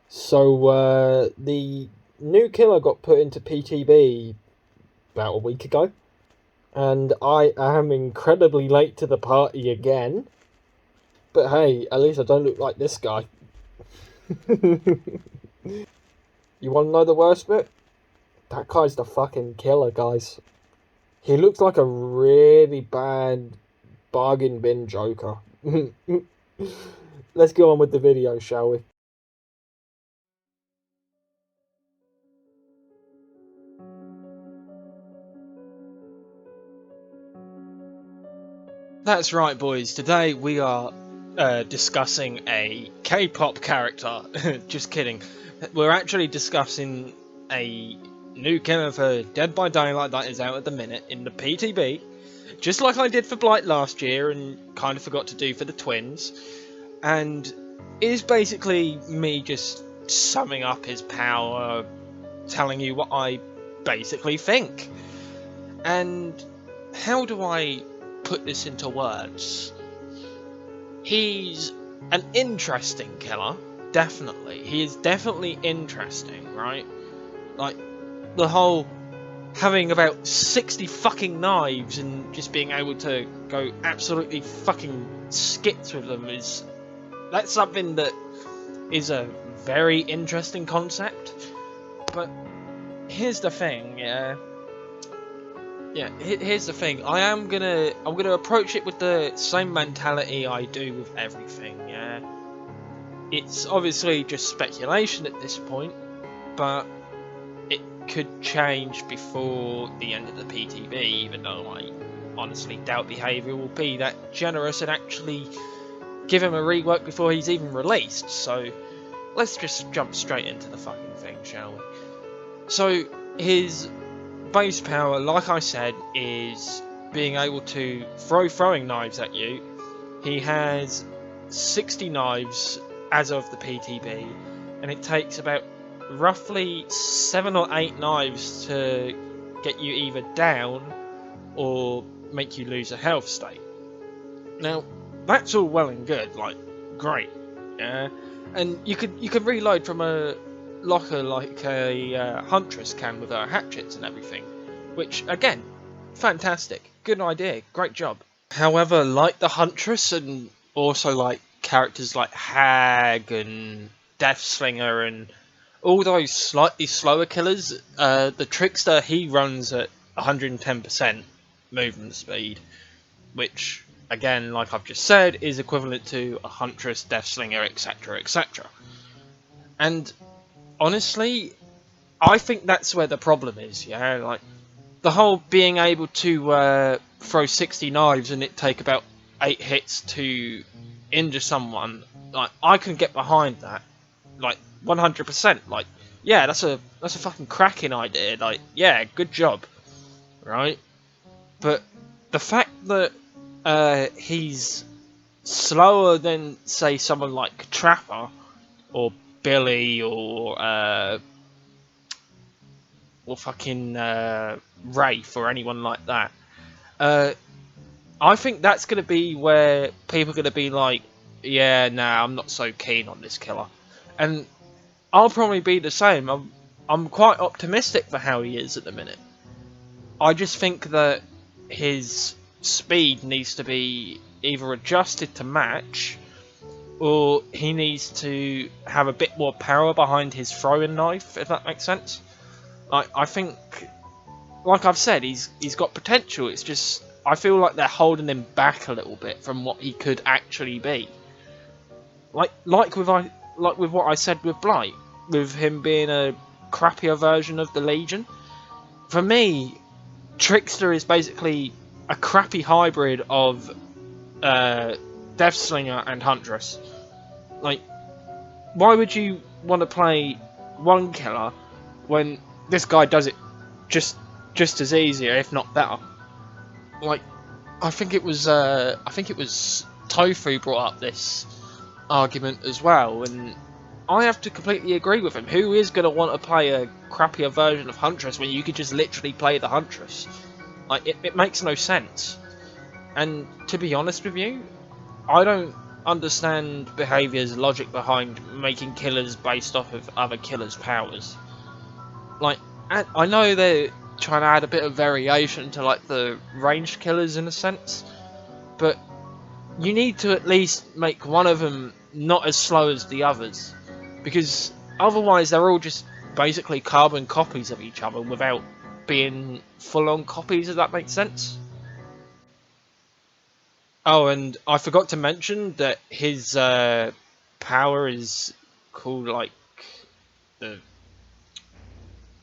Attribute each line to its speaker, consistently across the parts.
Speaker 1: So, the new killer got put into PTB about a week ago, and I am incredibly late to the party again. But hey, at least I don't look like this guy. You want to know the worst bit? That guy's the fucking killer, guys. He looks like a really bad bargain bin Joker. Let's go on with the video, shall we?
Speaker 2: That's right, boys. Today we are discussing a K-pop character. Just kidding. We're actually discussing a new killer for Dead by Daylight that is out at the minute in the PTB. Just like I did for Blight last year and kind of forgot to do for the Twins. And it is basically me just summing up his power, telling you what I basically think. And how do I put this into words? He's an interesting killer, definitely. He is definitely interesting, right? Like, the whole having about 60 fucking knives and just being able to go absolutely fucking skits with them that's something that is a very interesting concept. But here's the thing, here's the thing. I'm gonna approach it with the same mentality I do with everything. Yeah, it's obviously just speculation at this point, but it could change before the end of the PTB. Even though I honestly doubt behaviour will be that generous and actually give him a rework before he's even released. So let's just jump straight into the fucking thing, shall we? So his base power, like I said, is being able to throw throwing knives at you. He has 60 knives as of the PTB, and it takes about roughly 7 or 8 knives to get you either down or make you lose a health state. Now, that's all well and good, like, great, yeah, and you could reload from a locker like a huntress can with her hatchets and everything, which again, fantastic, good idea, great job. However, like the huntress and also like characters like Hag and Deathslinger and all those slightly slower killers, the Trickster, he runs at 110% movement speed, which again, like I've just said, is equivalent to a huntress, Deathslinger, etc, etc. And honestly, I think that's where the problem is, yeah? Like, the whole being able to throw 60 knives and it take about 8 hits to injure someone, like, I can get behind that, like, 100%, like, yeah, that's a fucking cracking idea, like, yeah, good job, right? But the fact that he's slower than, say, someone like Trapper, or Billy, or fucking Wraith, or anyone like that. I think that's going to be where people are going to be like, yeah, nah, I'm not so keen on this killer. And I'll probably be the same. I'm quite optimistic for how he is at the minute. I just think that his speed needs to be either adjusted to match, or he needs to have a bit more power behind his throwing knife, if that makes sense. I think, like I've said, he's got potential. It's just I feel like they're holding him back a little bit from what he could actually be. Like with what I said with Blight, with him being a crappier version of the Legion. For me, Trickster is basically a crappy hybrid of Deathslinger and Huntress. Like, why would you want to play one killer when this guy does it just as easier, if not better? Like, I think it was Tofu brought up this argument as well, and I have to completely agree with him. Who is going to want to play a crappier version of Huntress when you could just literally play the Huntress? Like, it makes no sense. And to be honest with you, I don't understand behaviours, logic behind making killers based off of other killers' powers. Like, I know they're trying to add a bit of variation to like the ranged killers in a sense, but you need to at least make one of them not as slow as the others, because otherwise they're all just basically carbon copies of each other without being full-on copies, if that makes sense. Oh, and I forgot to mention that his power is called like the...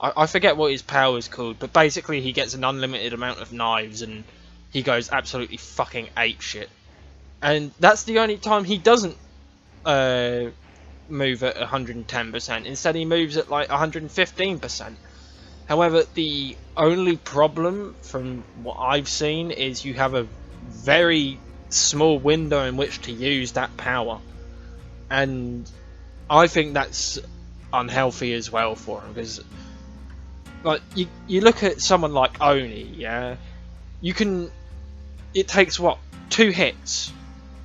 Speaker 2: I forget what his power is called, but basically he gets an unlimited amount of knives and he goes absolutely fucking apeshit. And that's the only time he doesn't move at 110%. Instead he moves at like 115%. However, the only problem from what I've seen is you have a very small window in which to use that power. And I think that's unhealthy as well for him, because like you look at someone like Oni, yeah, you can, it takes what, two hits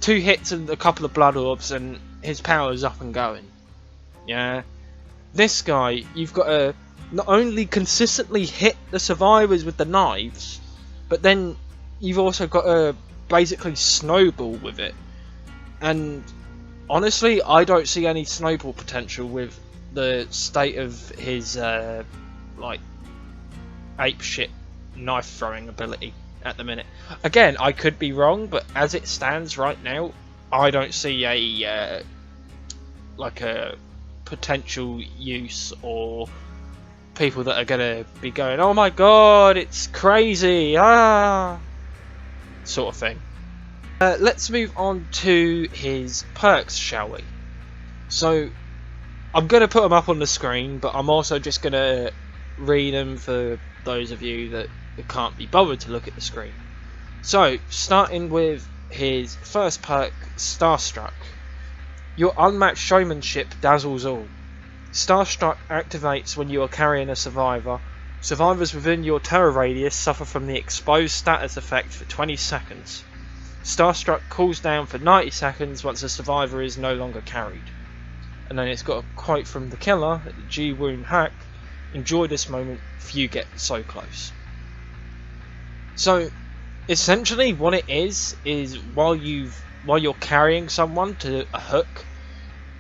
Speaker 2: and a couple of blood orbs and his power's up and going. Yeah, this guy, you've got to not only consistently hit the survivors with the knives, but then you've also got to basically snowball with it. And honestly, I don't see any snowball potential with the state of his like apeshit knife throwing ability at the minute. Again, I could be wrong, but as it stands right now, I don't see a like a potential use or people that are gonna be going, oh my god, it's crazy, sort of thing. Let's move on to his perks, shall we? So I'm gonna put them up on the screen, but I'm also just gonna read them for those of you that can't be bothered to look at the screen. So, starting with his first perk, STARSTRUCK. Your unmatched showmanship dazzles all. STARSTRUCK activates when you are carrying a survivor. Survivors within your terror radius suffer from the exposed status effect for 20 seconds. STARSTRUCK cools down for 90 seconds once a survivor is no longer carried. And then it's got a quote from the killer, G-Woon Hack. Enjoy this moment, few get so close. So, essentially what it is while you're carrying someone to a hook,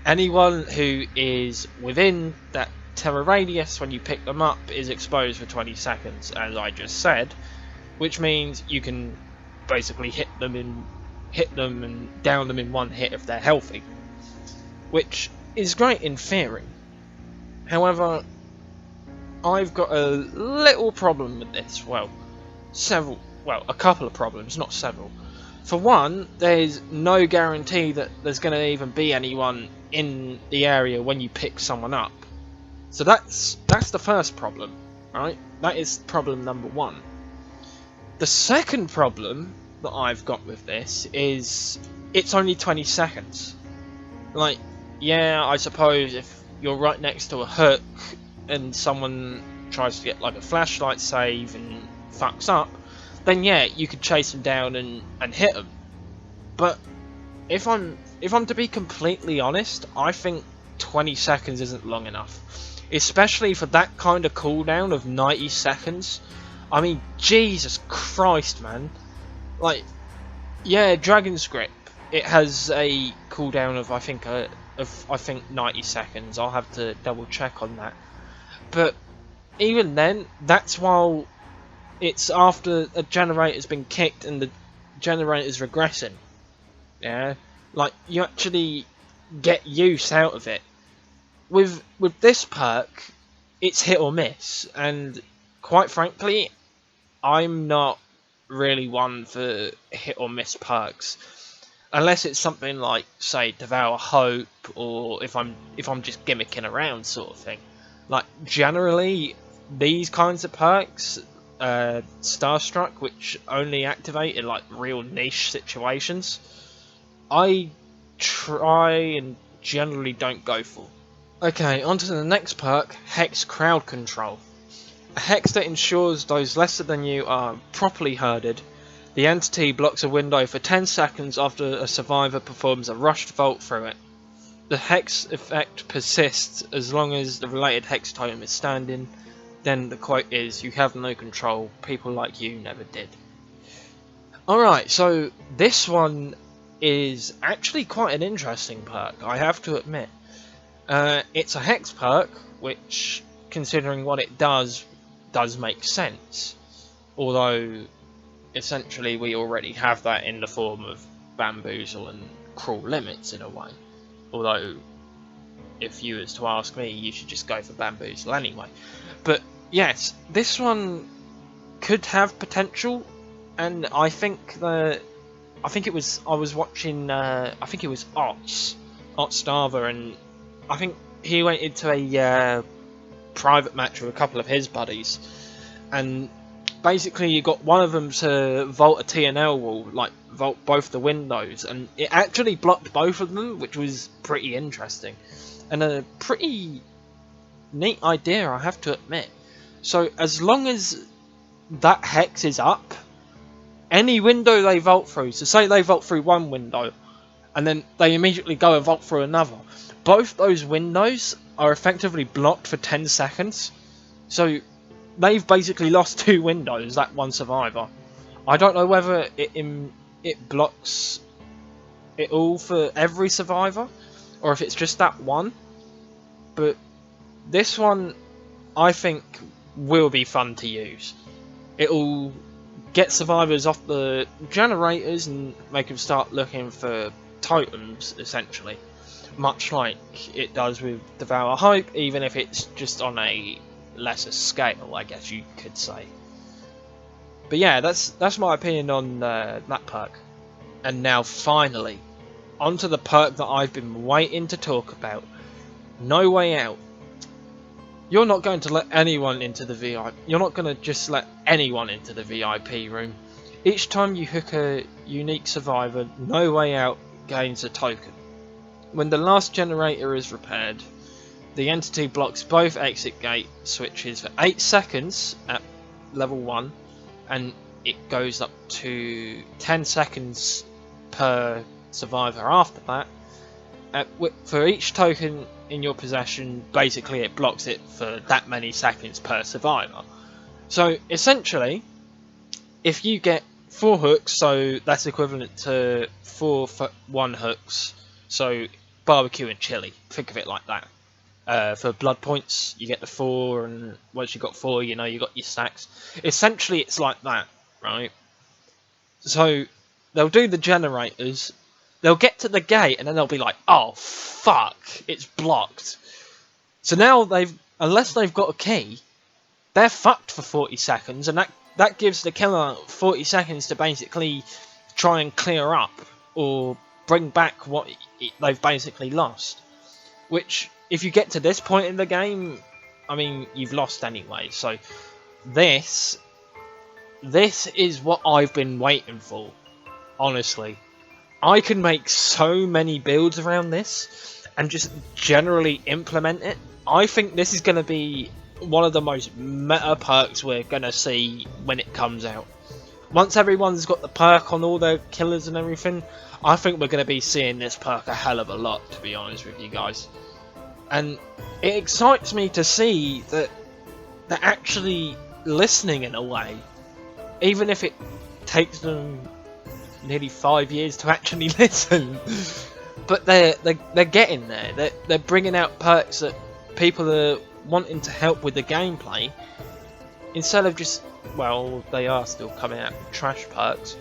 Speaker 2: anyone who is within that terror radius when you pick them up is exposed for 20 seconds, as I just said, which means you can basically hit them and down them in one hit if they're healthy, which is great in theory. However, I've got a little problem with this. Well, a couple of problems, not several. For one, there's no guarantee that there's going to even be anyone in the area when you pick someone up. So that's the first problem, right? That is problem number one. The second problem that I've got with this is it's only 20 seconds. Like, yeah, I suppose if you're right next to a hook and someone tries to get like a flashlight save and fucks up, then yeah, you could chase them down and hit them. But if I'm to be completely honest, I think 20 seconds isn't long enough, especially for that kind of cooldown of 90 seconds. I mean, Jesus Christ, man. Like, yeah, Dragon's Grip, it has a cooldown of I think 90 seconds. I'll have to double check on that. But even then, that's while it's after a generator's been kicked and the generator's regressing. Yeah, like you actually get use out of it. With this perk, it's hit or miss, and quite frankly, I'm not really one for hit or miss perks, unless it's something like, say, Devour Hope, or if I'm just gimmicking around, sort of thing. Like, generally, these kinds of perks, STARSTRUCK, which only activate in like real niche situations, I try and generally don't go for. Okay, on to the next perk, Hex Crowd Control. A hex that ensures those lesser than you are properly herded. The entity blocks a window for 10 seconds after a survivor performs a rushed vault through it. The hex effect persists as long as the related hex totem is standing. Then the quote is, "You have no control, people like you never did." Alright, so this one is actually quite an interesting perk, I have to admit. It's a hex perk, which, considering what it does make sense. Although, essentially we already have that in the form of Bamboozle and Cruel Limits in a way. Although, if you was to ask me, you should just go for Bamboozle anyway. But yes, this one could have potential, and I think I was watching, I think it was Otstava, and I think he went into a private match with a couple of his buddies, and basically you got one of them to vault a TNL wall, like vault both the windows, and it actually blocked both of them, which was pretty interesting and a pretty neat idea, I have to admit. So as long as that hex is up, any window they vault through, so say they vault through one window and then they immediately go and vault through another, both those windows are effectively blocked for 10 seconds. So they've basically lost 2 windows, that one survivor. I don't know whether it blocks it all for every survivor, or if it's just that one. But this one, I think, will be fun to use. It'll get survivors off the generators and make them start looking for totems, essentially. Much like it does with Devour Hope, even if it's just on a lesser scale, I guess you could say. But yeah, that's my opinion on that perk. And now finally, onto the perk that I've been waiting to talk about. No Way Out. You're not going to let anyone into the VIP. You're not going to just let anyone into the VIP room. Each time you hook a unique survivor, No Way Out gains a token. When the last generator is repaired, the entity blocks both exit gate switches for 8 seconds at level 1, and it goes up to 10 seconds per survivor after that. For each token in your possession, basically it blocks it for that many seconds per survivor. So essentially, if you get 4 hooks, so that's equivalent to 4 1 hooks, so barbecue and chili, think of it like that. For blood points, you get the 4, and once you've got 4, you know you got your stacks. Essentially, it's like that, right? So they'll do the generators, they'll get to the gate, and then they'll be like, "Oh fuck, it's blocked." So now unless they've got a key, they're fucked for 40 seconds, and that gives the killer 40 seconds to basically try and clear up or bring back what they've basically lost. Which, if you get to this point in the game, I mean, you've lost anyway. So this is what I've been waiting for, honestly. I can make so many builds around this and just generally implement it. I think this is going to be one of the most meta perks we're going to see when it comes out. Once everyone's got the perk on all their killers and everything, I think we're going to be seeing this perk a hell of a lot, to be honest with you guys. And it excites me to see that they're actually listening in a way, even if it takes them nearly 5 years to actually listen. But they're getting there. They're bringing out perks that people are wanting to help with the gameplay, instead of just, well, they are still coming out with trash perks,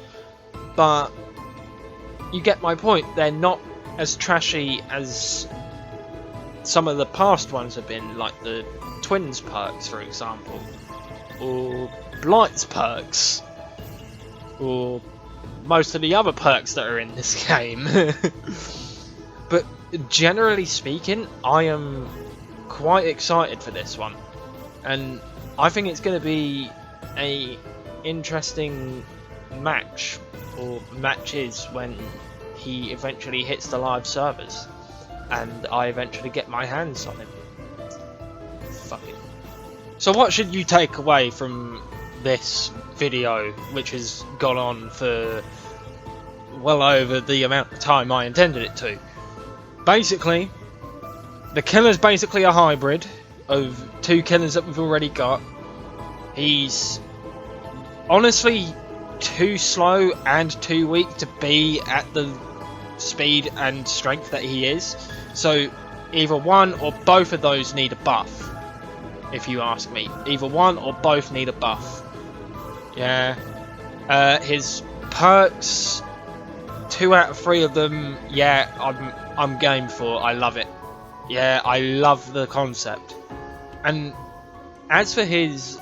Speaker 2: but you get my point. They're not as trashy as some of the past ones have been, like the Twins perks, for example, or Blight's perks, or most of the other perks that are in this game. But generally speaking, I am quite excited for this one, and I think it's going to be a interesting match, or matches, when he eventually hits the live servers and I eventually get my hands on him. Fuck it. So what should you take away from this video, which has gone on for well over the amount of time I intended it to. Basically, the killer's basically a hybrid of two killers that we've already got. He's honestly too slow and too weak to be at the speed and strength that he is. So either one or both of those need a buff, if you ask me. Either one or both need a buff. Yeah. His perks, 2 out of 3 of them, yeah, I'm game for. I love it. Yeah, I love the concept. And as for his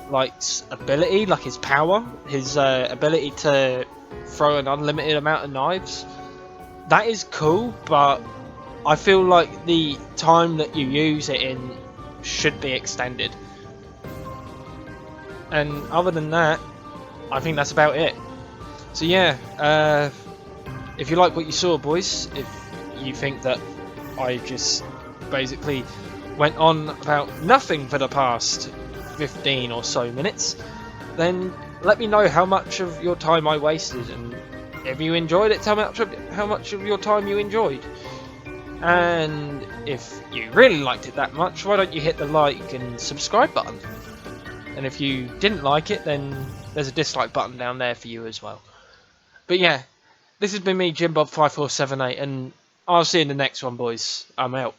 Speaker 2: ability, like his power, his ability to throw an unlimited amount of knives, that is cool, but I feel like the time that you use it in should be extended. And other than that, I think that's about it. So yeah, if you like what you saw, boys, if you think that I just basically went on about nothing for the past 15 or so minutes, then let me know how much of your time I wasted, and if you enjoyed it, tell me how much of your time you enjoyed. And if you really liked it that much, why don't you hit the like and subscribe button? And if you didn't like it, then there's a dislike button down there for you as well. But yeah, this has been me, JimBob5478, and I'll see you in the next one, boys. I'm out.